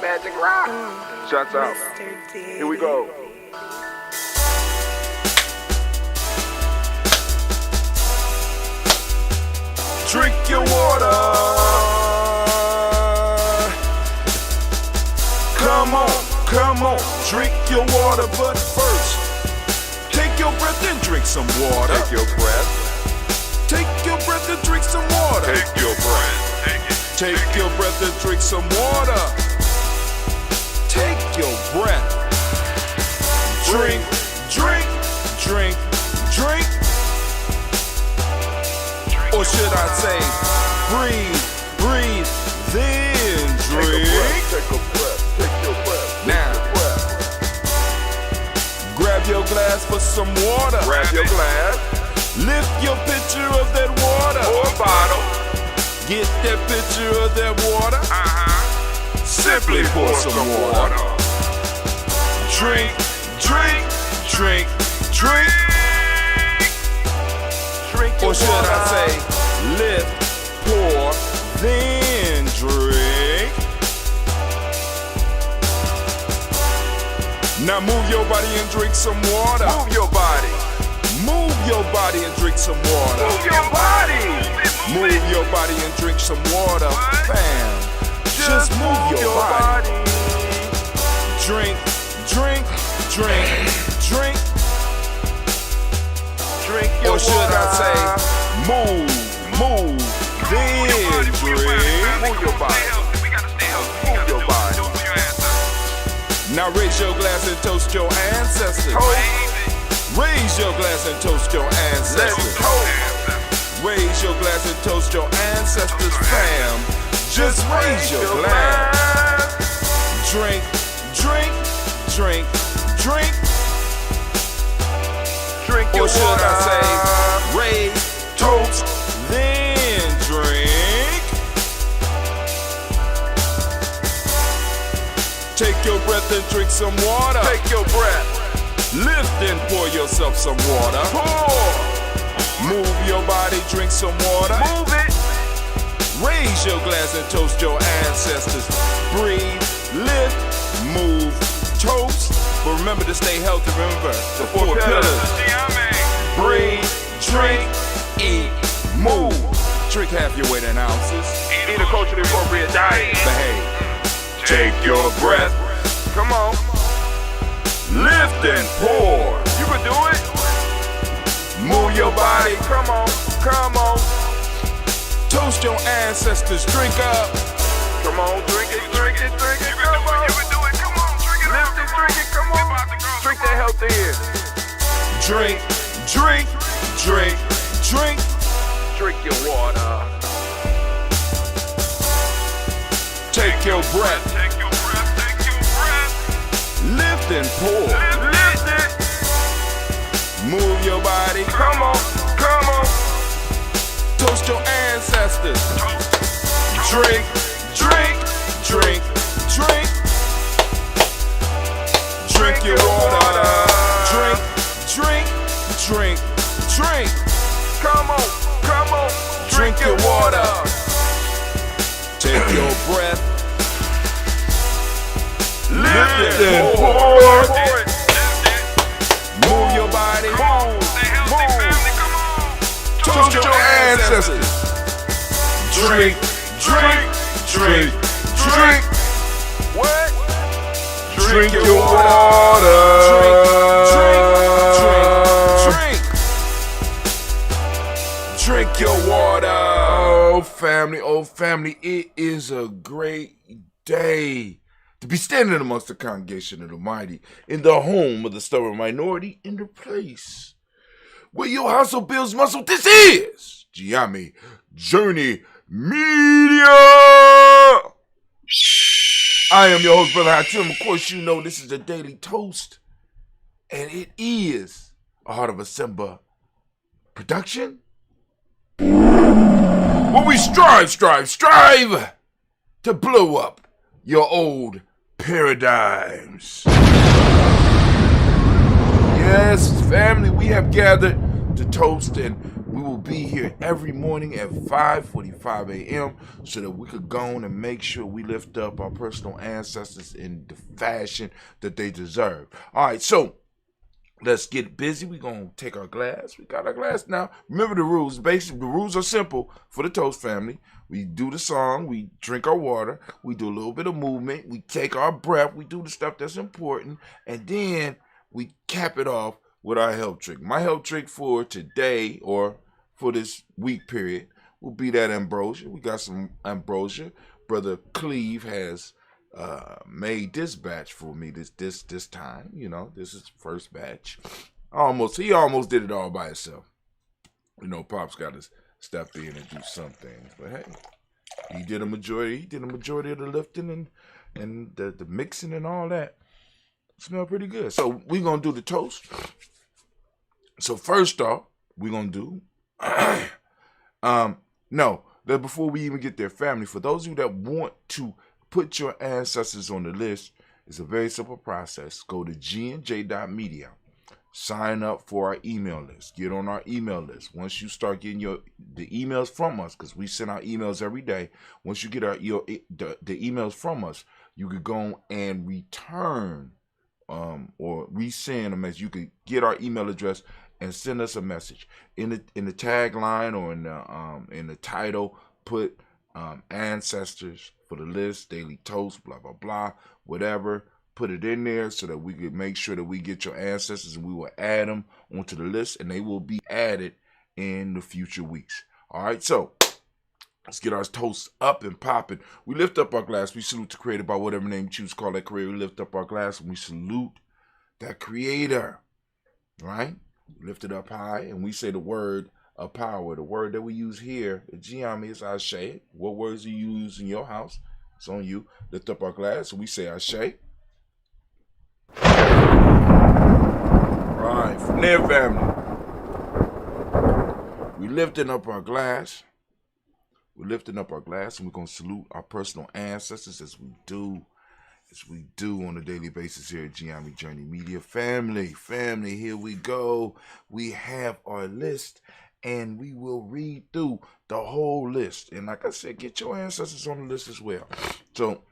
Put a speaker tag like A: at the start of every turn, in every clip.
A: Magic rock. Shots out. Here we go. Drink your water. Come on, drink your water. But first, take your breath and drink some water. Take your breath. Take your breath and drink some water. Take your breath. Take your breath and drink some water. Take your breath. Drink, drink, drink, drink. Or should I say, breathe, breathe, then drink. Take a breath, take your breath. Now, grab your glass for some water. Grab your glass. Lift your pitcher of that water. Or bottle. Get that pitcher of that water. Simply pour some water. Drink, drink, drink, drink. Or should I say, lift, pour, then drink. Now move your body and drink some water. Move your body. Move your body and drink some water. Move your body. Move your body and drink some water. Bam. Just move your body. Drink, drink, drink, drink. Drink your or should water. I say, move, then drink. Move your body. Move your body. Now raise your glass and toast your ancestors. Raise your glass and toast your ancestors. Raise your glass and toast your ancestors, fam. Just raise your glass. Drink, drink, drink, drink. Drink your or should water. I say, raise, toast, then drink. Take your breath and drink some water. Take your breath. Lift and pour yourself some water. Pour. Move your body, drink some water. Move it. Raise your glass and toast your ancestors. Breathe, lift, move, toast. But remember to stay healthy. Remember the four pillars. Breathe, drink, eat, move. Drink half your weight in ounces. Eat a culturally appropriate diet. Behave. Take your breath. Come on. Lift and pour. You can do it. Move your body. Come on. Come on. Toast your ancestors. Drink up. Come on. Drink it. Drink it. Drink it. Come on. You can do it. Come on. Drink it. Lift it. Drink it. Come on. Drink that health in. Drink. Drink. Drink. Drink. Drink your water. Take your breath. Take your breath. Take your breath. Lift and pour. Lift it. Move your body. Come on. Come on. Toast your ancestors. Drink. Drink. Drink. Drink. Drink your water. Drink. Drink. Drink. Drink. Come on. Come on. Drink your water. Take your breath. Lift and pour. Move your body. Move. Toast your ancestors. Drink. Drink. Drink. Drink. What? Drink your water. Drink. Drink your water. Oh family, it is a great day to be standing amongst the congregation of the mighty in the home of the stubborn minority in the place where your hustle builds muscle. This is Giami Journey Media. I am your host, Brother Hatim. Of course, you know this is the Daily Toast, and it is a Heart of a Simba production. Where we strive to blow up your old paradigms. Yes, family, we have gathered to toast, and we will be here every morning at 5:45 a.m. so that we could go on and make sure we lift up our personal ancestors in the fashion that they deserve. All right, so let's get busy. We're going to take our glass. We got our glass now. Remember the rules. Basically, the rules are simple for the Toast family. We do the song. We drink our water. We do a little bit of movement. We take our breath. We do the stuff that's important. And then we cap it off with our help trick. My help trick for today or for this week period will be that ambrosia. We got some ambrosia. Brother Cleve has made this batch for me this time. You know, this is the first batch. He almost did it all by himself. You know, Pop's got to step in and do some things, but hey, he did a majority of the lifting and the mixing and all that. Smell pretty good. So we're gonna do the toast. So first off, we're gonna do before we even get there, family, for those of you that want to put your ancestors on the list, it's a very simple process. Go to gnj.media. Sign up for our email list. Get on our email list. Once you start getting the emails from us, because we send out emails every day. Once you get the emails from us, you could go and return or resend a message. You could get our email address and send us a message in the tagline or in the title. Put ancestors for the list, daily toast, blah blah blah, whatever. Put it in there so that we can make sure that we get your ancestors, and we will add them onto the list, and they will be added in the future weeks. All right, so let's get our toast up and popping. We lift up our glass. We salute the creator by whatever name you choose to call that creator. We lift up our glass and we salute that creator. Right? We lift it up high and we say the word of power. The word that we use here at Giami is Ashe. What words do you use in your house? It's on you. Lift up our glass and we say Ashe. Right, from there, family, we lifting up our glass. We're lifting up our glass, and we're gonna salute our personal ancestors as we do on a daily basis here at Giami Journey Media. Family, here we go. We have our list, and we will read through the whole list. And like I said, get your ancestors on the list as well. So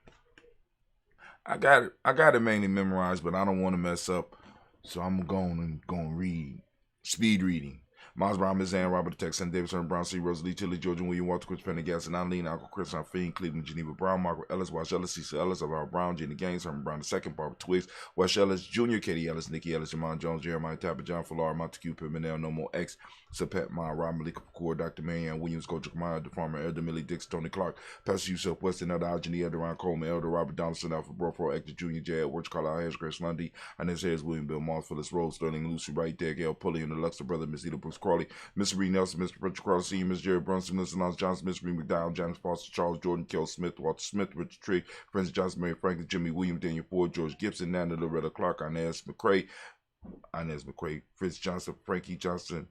A: I got it mainly memorized, but I don't want to mess up, so I'm going to read. Speed reading. Miles Brown, Miss Ann, Robert Texan, Davidson, Brown, C. Rosalie, Tilly, Georgia, William, Walter, Chris Pendergast, and Eileen, Uncle Chris, Fiend, Cleveland, Geneva Brown, Margaret Ellis, Wash Ellis, Cecil Ellis, Alvaro Brown, Jenny Gaines, Herman Brown II, Barbara Twigs, Wash Ellis, Jr., Katie Ellis, Nikki Ellis, Jamon Jones, Jeremiah Tapper, John Fallar, Montague, Pimenel, No More X, Sapet Ma, Rob Malika Kapoor, Dr. Marianne Williams, Coach Kamara, the Farmer, Elder Millie Dix, Tony Clark, Pastor Yusuf Weston, Elder Algeny, Elder Ron Coleman, Elder Robert Donaldson, Alfred Brofro, Hector Jr., J. Edwards, Carlisle Harris, Grace Lundy, Inez Harris, William Bill Moss, Phyllis Rose, Sterling Lucy Wright, Derek L. Pulley, and the Luxor brother, Miss Eda Brooks Crawley, Miss Reed Nelson, Mr. Patrick Crowder Sr., Miss Jerry Brunson, Miss Lance Johnson, Miss Reed McDowell, James Foster, Charles Jordan, Kel Smith, Walter Smith, Richard Trigg, Francis Johnson, Mary Franklin, Jimmy William, Daniel Ford, George Gibson, Nana Loretta Clark, Inez McCrae, Fritz Johnson, Frankie Johnson.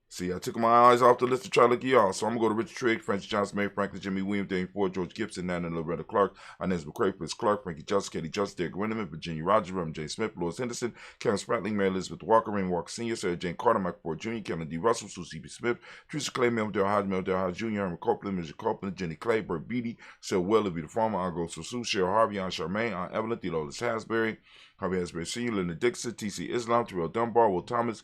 A: See, I took my eyes off the list to try to look at y'all. So I'm going to go to Richard Trigg, Francis Johnson, Mary Franklin, Jimmy Williams, Daniel Ford, George Gibson, Nana Loretta Clark, Inez McCrae, Fritz Clark, Frankie Johnson, Katie Johnson, Derek Winneman, Virginia Rogers, Reverend J. Smith, Louis Henderson, Karen Spratling, Mary Elizabeth Walker, Rain Walker Sr., Sarah Jane Carter, Michael Ford Jr., Kevin D. Russell, Susie B. Smith, Teresa Clay, Mel Del Hodge Jr., Herman Copeland, Mr. Copeland, Jenny Clay, Bert Beatty, Sarah Weller, the Farmer, Argo Susu, Cheryl Harvey, Aunt Charmaine, Aunt Evelyn, Theodolis Hasbury, Harvey Hasbury Sr., Linda Dixon, T.C. Islam, Terrell Dunbar, Will Thomas,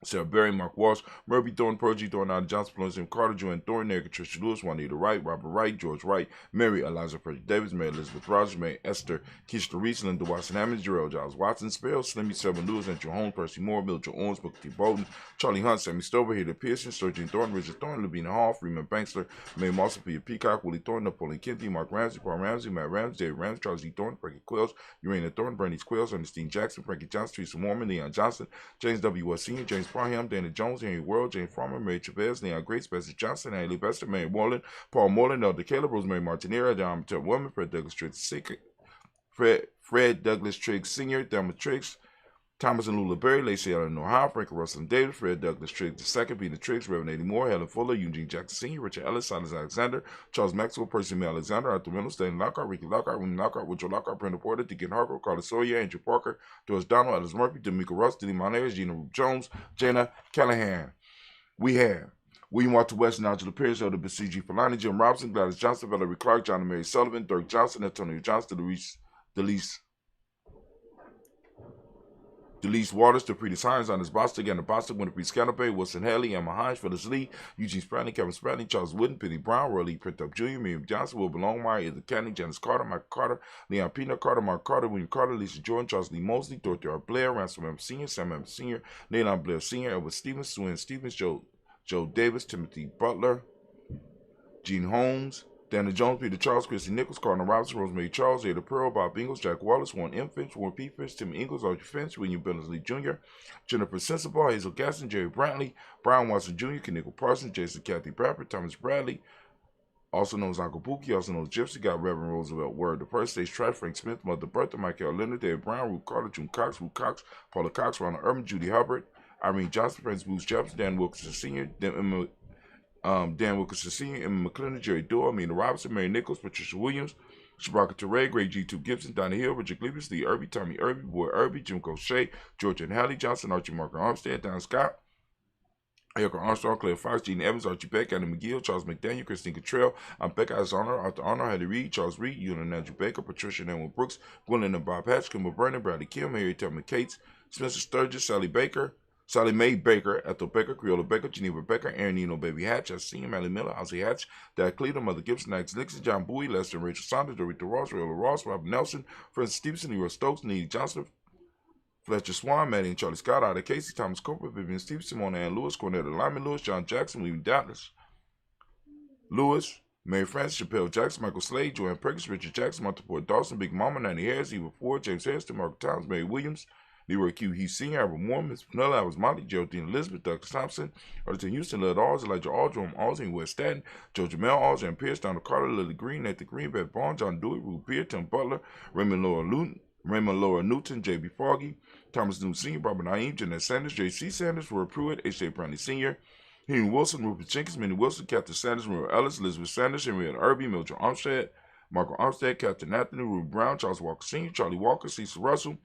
A: Sarah Berry, Mark Walsh, Murphy Thorne, Pergy Thorne, Adam Johnson, Florence M. Carter, Joanne Thorne, Erica Tricia Lewis, Juanita Wright, Robert Wright, George Wright, Mary Eliza Frederick Davis, Mary Elizabeth Rogers, Mary Esther, Keisha Reese, Linda Watson Hammond, Jarrell Giles Watson, Sparrow, Slimmy, Seven Lewis, Andrew Holmes, Percy Moore, Mildred Owens, Booker T. Bolton, Charlie Hunt, Sammy Stover, Hader Pearson, Sturgeon Thorne, Richard Thorne, Lavina Hall, Freeman Banksler, Mae Moss, Sophia Peacock, Willie Thorne, Napoleon Kinsey, Mark Ramsey, Paul Ramsey, Matt Ramsey, David Ramsey, Charles E. Thorne, Frankie Quills, Urania Thorne, Bernice Quills, Ernestine Jackson, Frankie Johnson, Teresa Mormon, Leon Johnson, James W. West Sr., James Parham, Dana Jones, Henry World, Jane Farmer, Mary Chavez, Leon Grace, Bessie Johnson, Haley Bester, Mary Moreland, Paul Moreland, Elder Caleb, Rosemary Martinera, John Mattel Woman, Fred Douglas Triggs Sr., Thelma Triggs,
B: Thomas and Lula Berry, Lacey Allen Ohio, Frank Russell Davis, Fred Douglas Triggs II, Peter Triggs, Reverend Eddie Moore, Helen Fuller, Eugene Jackson Sr., Richard Ellis, Silas Alexander, Charles Maxwell, Percy May Alexander, Arthur Reynolds, Stanley Lockhart, Ricky Lockhart, Winnie Lockhart, Woodrow Lockhart, Brenda Porter, Deacon Hargrove, Carlos Sawyer, Andrew Parker, Doris Donald, Alice Murphy, D'Amico Ross, Denny Monez, Gina Ruth Jones, Jana Callahan. We have William Walter West, Nigel Pierce, Elder C.G. Filani, Jim Robinson, Gladys Johnson, Valerie Clark, John and Mary Sullivan, Dirk Johnson, Antonio Johnston, Delise Waters, DePretis Hines, Anders Bostic, Anna Bostic, Winifred Scannapay, Wilson Haley, Emma Hines, Phyllis Lee, Eugene Spradley, Kevin Spradley, Charles Wooden, Penny Brown, Roy Lee Printup Jr., Miriam Johnson, Wilbur Longmire, Edith Canning, Janice Carter, Michael Carter, Leon Peanut Carter, Mark Carter, William Carter, Lisa Jordan, Charles Lee Mosley, Dorothy R. Blair, Ransom M. Sr., Sam M. Sr., Nayland Blair Sr., Edward Stevens, Swin Stevens, Joe Davis, Timothy Butler, Gene Holmes, Daniel Jones, Peter Charles, Chrissy Nichols, Cardinal Robinson, Rosemary Charles, Ada Pearl, Bob Ingles, Jack Wallace, Warren M. Finch, Warren P. Finch, Tim Ingles, Archie Finch, William Billingsley Jr., Jennifer Sensible, Hazel Gaston, Jerry Brantley, Brian Watson Jr., Kenickle Parsons, Jason Kathy Bradford, Thomas Bradley, also known as Uncle Pookie, also known as Gypsy, got Reverend Roosevelt Word, the first stage Tribe, Frank Smith, Mother Bertha, Michael Leonard, David Brown, Ruth Carter, June Cox, Ruth Cox, Paula Cox, Ronald Urban, Judy Hubbard, Irene Johnson, Francis Bruce Jefferson, Dan Wilkinson Sr., Dan Wilkinson Sr., Emma McClendon, Jerry Doyle, Amina Robinson, Mary Nichols, Patricia Williams, Shabaka Teray, Greg G2 Gibson, Donnie Hill, Richard Gleavis, Lee Irby, Tommy Irby, Boy Irby, Jim Cochet, Georgia and Hallie Johnson, Archie Marker Armstead, Don Scott, Erica Armstrong, Claire Fox, Gene Evans, Archie Beck, Adam McGill, Charles McDaniel, Christine Cottrell, Becca Honor, Arthur Honor, Hattie Reed, Charles Reed, Ewan and Andrew Baker, Patricia and Edwin Brooks, Gwendolyn and Bob Hatch, Kimber Vernon, Bradley Kim, Harry Tubman Cates, Spencer Sturgis, Sally Mae Baker, Ethel Baker, Creola Baker, Geneva Baker, Aaron Eno, Baby Hatch, I see him, Allie Miller, Ozzie Hatch, Dad Cleveland, Mother Gibson, Max Nixon, John Bowie, Lester and Rachel Saunders, Dorita Ross, Rayola Ross, Robert Nelson, Francis Stevenson, Leroy Stokes, Needy Johnson, Fletcher Swan, Maddie and Charlie Scott, Ida Casey, Thomas Cooper, Vivian Stevenson, Mona Ann Lewis, Cornetta Lyman Lewis, John Jackson, William Doubtless Lewis, Mary Frances, Chappelle Jackson, Michael Slade, Joanne Perkins, Richard Jackson, Martha Port Dawson, Big Mama, Nanny Harris, Eva Ford, James Harrison, Margaret Towns, Mary Williams, Leroy Q. Heath Sr., Albert Moore, Miss Pinella, Alice Monty, Geraldine Elizabeth, Douglas Thompson, Arlington Houston, Led Alls, Elijah Aldrum, Alsing, West Staten, Joe Jamel, Alls, Jan Pierce, Donald Carter, Lily Green, Nathan Green, Beth Bond, John Dewey, Ruth Beard, Tim Butler, Raymond Laura Newton, J.B. Foggy, Thomas Newton Sr., Barbara Naeem, Jeanette Sanders, J.C. Sanders, Roy Pruitt, H.J. Brownlee Sr., Henry Wilson, Rupert Jenkins, Minnie Wilson, Captain Sanders, Maria Ellis, Elizabeth Sanders, Henrietta Irby, Mildred Armstead, Marco Armstead, Captain Anthony, Ruth Brown, Charles Walker Sr., Charlie Walker, Cecil Russell,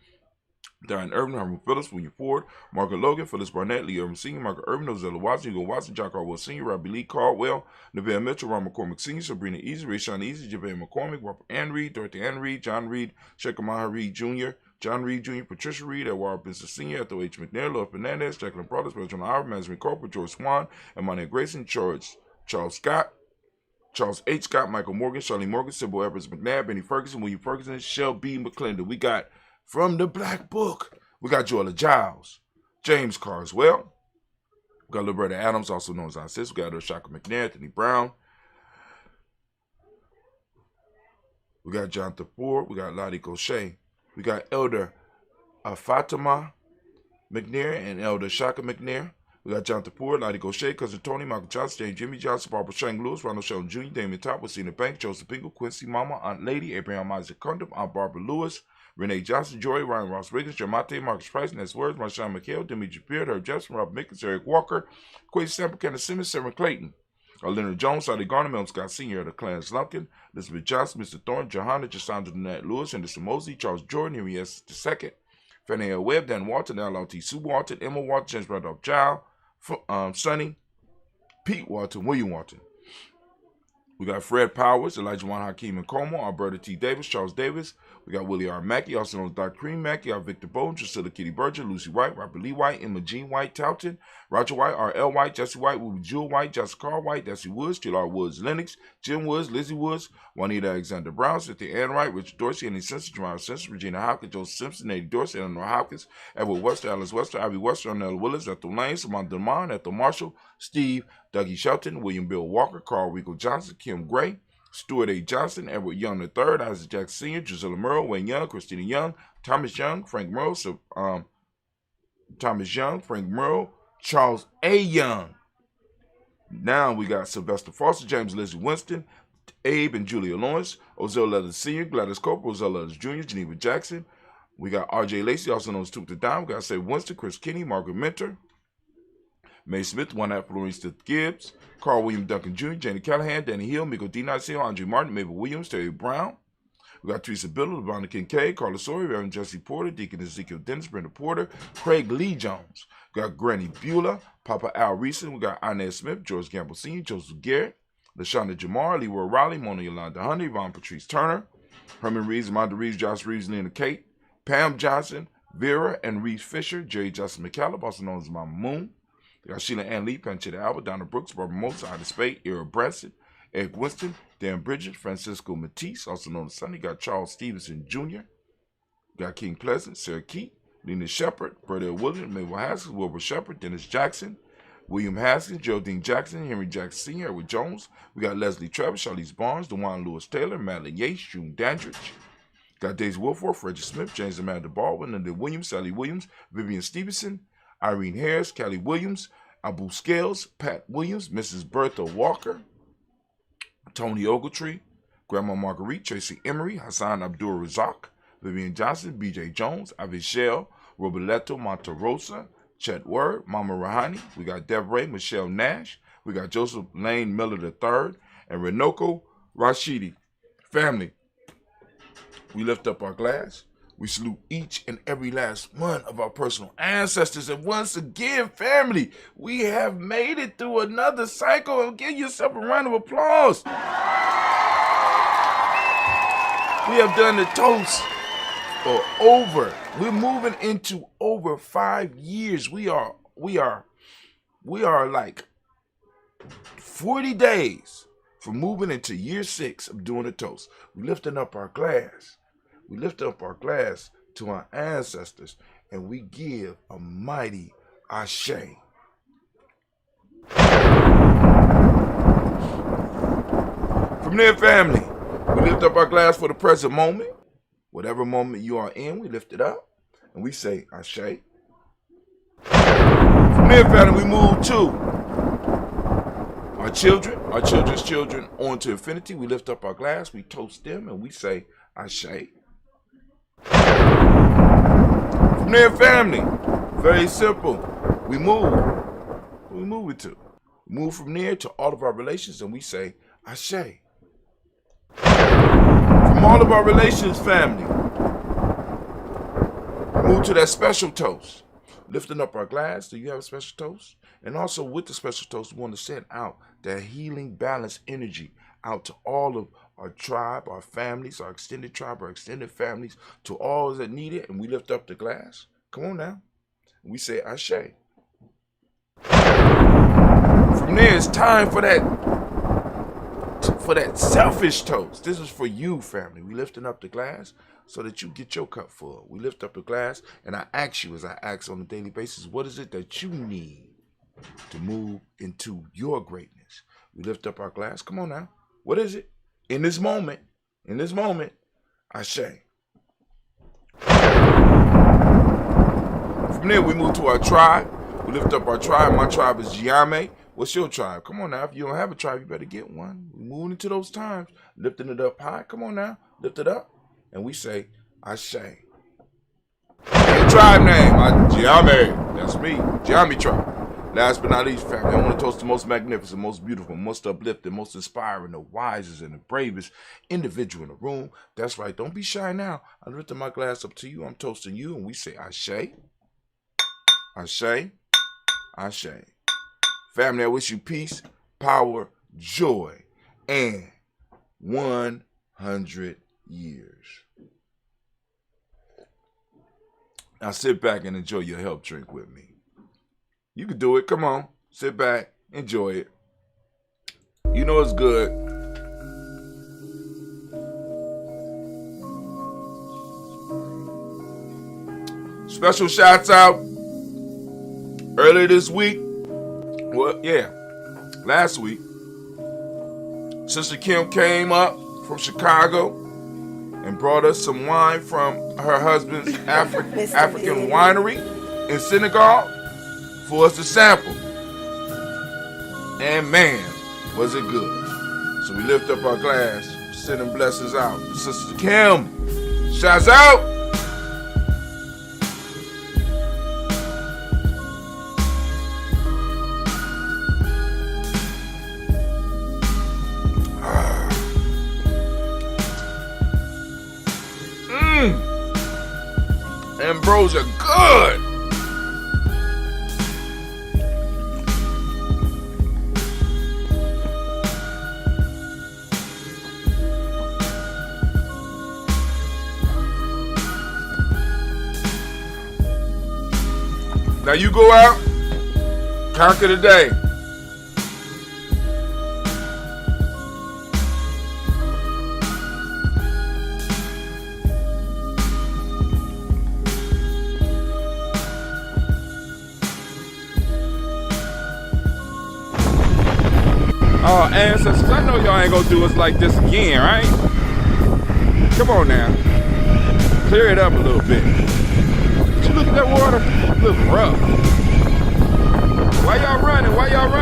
B: Diane Irvin, Herman Phillips, William Ford, Margaret Logan, Phyllis Barnett, Lee Irvin Sr., Margaret Irvin, Ozella Watson, Hugo Watson, John Caldwell Sr., Robbie Lee Caldwell, Neville Mitchell, Ron McCormick Sr., Sabrina Easy, Rayshawn Easy, Javale McCormick, Robert Ann Reed, Dorothy Ann Reed, John Reed, Shekamaha Reed Jr., John Reed Jr., Patricia Reed, Edward Benson Sr., Ethel H. McNair, Lord Fernandez, Jacqueline Brothers, Bertrand Howard, Mandarin Corporal, George Swan, Emmanuel Grayson, Charles Scott, Charles H. Scott, Michael Morgan, Charlie Morgan, Sybil Evers McNabb, Benny Ferguson, William Ferguson, Shell B. McClendon. We got from the Black Book, we got Joella Giles, James Carswell, we got Liberta Adams, also known as our sister, we got Oshaka McNair, Anthony Brown, we got Jonathan Ford, we got Lottie Gaucher, we got Elder Fatima McNair and Elder Shaka McNair. We got Jonathan Ford, Lottie Gaucher, Cousin Tony, Michael Johnson, James Jimmy Johnson, Barbara Shang Lewis, Ronald Sheldon Jr., Damon Top, Wacina Banks, Joseph Bingle, Quincy Mama, Aunt Lady, Abraham Isaac Cundum, Aunt Barbara Lewis, Renee Johnson, Joy, Ryan Ross Riggins, Jamate, Marcus Price, Ness Words, Marshawn McHale, Dimitri Beard, Herb Jefferson, Rob Mickens, Eric Walker, Quay Sample, Kenneth Simmons, Sarah Clayton, Leonard Jones, Sally Garner, Melvin Scott Sr., the Clarence Lumpkin, Elizabeth Johnson, Mr. Thorne, Johanna, Jasandra Nat Lewis, Anderson Mosley, Charles Jordan, Henry S. II, Fanny L. Webb, Dan Walton, L.L.T. Sue Walton, Emma Walton, James Randolph Giles, Sonny, Pete Walton, William Walton. We got Fred Powers, Elijah Juan Hakeem and Como, Alberta T. Davis, Charles Davis. We got Willie R. Mackey, also known as Dr. Cream Mackey, Victor Bowden, Drusilla Kitty Berger, Lucy White, Robert Lee White, Emma Jean White, Towton, Roger White, R.L. White, Jesse White, Ruby Jewel White, Jessica Carl White, Desi Woods, J.R. Woods, Lennox, Jim Woods, Lizzie Woods, Juanita Alexander Brown, Cynthia Ann Wright, Richard Dorsey, Annie Simpson, Jeremiah Simpson, Regina Hopkins, Joseph Simpson, Eddie Dorsey, Eleanor Hopkins, Edward Wester, Alice Wester, Ivy Wester, Arnell Willis, Ethel Lane, Samantha DeMond, Ethel Marshall, Steve, Dougie Shelton, William Bill Walker, Carl Rico Johnson, Kim Gray, Stuart A. Johnson, Edward Young III, Isaac Jackson Sr., Gisela Merle, Wayne Young, Christina Young, Thomas Young, Frank Merle, Charles A. Young. Now we got Sylvester Foster, James Lizzie Winston, Abe and Julia Lawrence, Ozell Leathers Sr., Gladys Cope, Ozell Leathers Jr., Geneva Jackson, We got R.J. Lacey, also known as Toot the Dime. We got Say Winston, Chris Kinney, Margaret Mentor, Mae Smith, one half Florence Gibbs, Carl William Duncan Jr., Janie Callahan, Danny Hill, Miko D. Niceo, Andre Martin, Mabel Williams, Terry Brown. We got Teresa Biddle, LeBron Kincaid, Carla Sawyer, Reverend Jesse Porter, Deacon Ezekiel Dennis, Brenda Porter, Craig Lee Jones. We got Granny Beulah, Papa Al Reeson. We got Inez Smith, George Gamble Sr., Joseph Garrett, LaShonda Jamar, Leroy Riley, Mona Yolanda Honey, Yvonne Patrice Turner, Herman Reeves, Amanda Reeves, Josh Reeves, Lena Kate, Pam Johnson, Vera and Reeves Fisher, Jerry Justin McCallum, also known as Mama Moon. We got Sheila Ann Lee, Panchetta Alba, Donna Brooks, Barbara Mosa, Ida Spade, Era Branson, Eric Winston, Dan Bridget, Francisco Matisse, also known as Sonny. Got Charles Stevenson Jr. Got King Pleasant, Sarah Keat, Lena Shepard, Berta Williams, Mabel Haskins, Wilbur Shepard, Dennis Jackson, William Haskins, Geraldine Jackson, Henry Jackson Sr., Edward Jones. We got Leslie Travis, Charlize Barnes, DeJuan Lewis Taylor, Madeline Yates, June Dandridge. Got Daisy Wilforth, Reggie Smith, James Amanda Baldwin, Linda Williams, Sally Williams, Vivian Stevenson, Irene Harris, Callie Williams, Abu Scales, Pat Williams, Mrs. Bertha Walker, Tony Ogletree, Grandma Marguerite, Tracy Emery, Hassan Abdul Razak, Vivian Johnson, BJ Jones, Avishel, Roberto Monterosa, Chet Word, Mama Rahani. We got Deborah Michelle Nash. We got Joseph Lane Miller III and Renoko Rashidi. Family, we lift up our glass. We salute each and every last one of our personal ancestors. And once again, family, we have made it through another cycle. And give yourself a round of applause. We have done the toast for we're moving into over 5 years. We are like 40 days from moving into year 6 of doing the toast. We're lifting up our glass. We lift up our glass to our ancestors and we give a mighty ashe. From there, family, we lift up our glass for the present moment. Whatever moment you are in, we lift it up and we say ashe. From there, family, we move to our children, our children's children on to infinity. We lift up our glass, we toast them and we say ashe. From there, family, very simple. We move. We move it to. We move from there to all of our relations and we say, ashe. From all of our relations, family, move to that special toast. Lifting up our glass. Do you have a special toast? And also with the special toast, we want to send out that healing, balanced energy out to all of our tribe, our families, our extended tribe, our extended families, to all that need it, and we lift up the glass. Come on now. We say ashe. From there, it's time for that selfish toast. This is for you, family. We lifting up the glass so that you get your cup full. We lift up the glass, and I ask you, as I ask on a daily basis, what is it that you need to move into your greatness? We lift up our glass. Come on now. What is it? In this moment, ashe. From there, we move to our tribe. We lift up our tribe. My tribe is Giame. What's your tribe? Come on now. If you don't have a tribe, you better get one. We're moving into those times, lifting it up high. Come on now. Lift it up. And we say, ashe. Your tribe name, Giame. That's me. Giame tribe. Last but not least, family, I want to toast the most magnificent, most beautiful, most uplifting, most inspiring, the wisest and the bravest individual in the room. That's right. Don't be shy now. I lifted my glass up to you. I'm toasting you. And we say, ashe. Ashe. Ashe. Family, I wish you peace, power, joy, and 100 years. Now sit back and enjoy your health drink with me. You can do it. Come on. Sit back. Enjoy it. You know it's good. Special shouts out earlier this week. Well, yeah. Last week. Sister Kim came up from Chicago and brought us some wine from her husband's African winery in Senegal for us to sample. And man, was it good. So we lift up our glass, sending blessings out. Sister Kim, shouts out. ambrosia good. Now you go out, conquer the day. Oh, ancestors, I know y'all ain't gonna do us like this again, right? Come on now. Clear it up a little bit. Did you look at that water? It looks rough. Why y'all running? Why y'all running?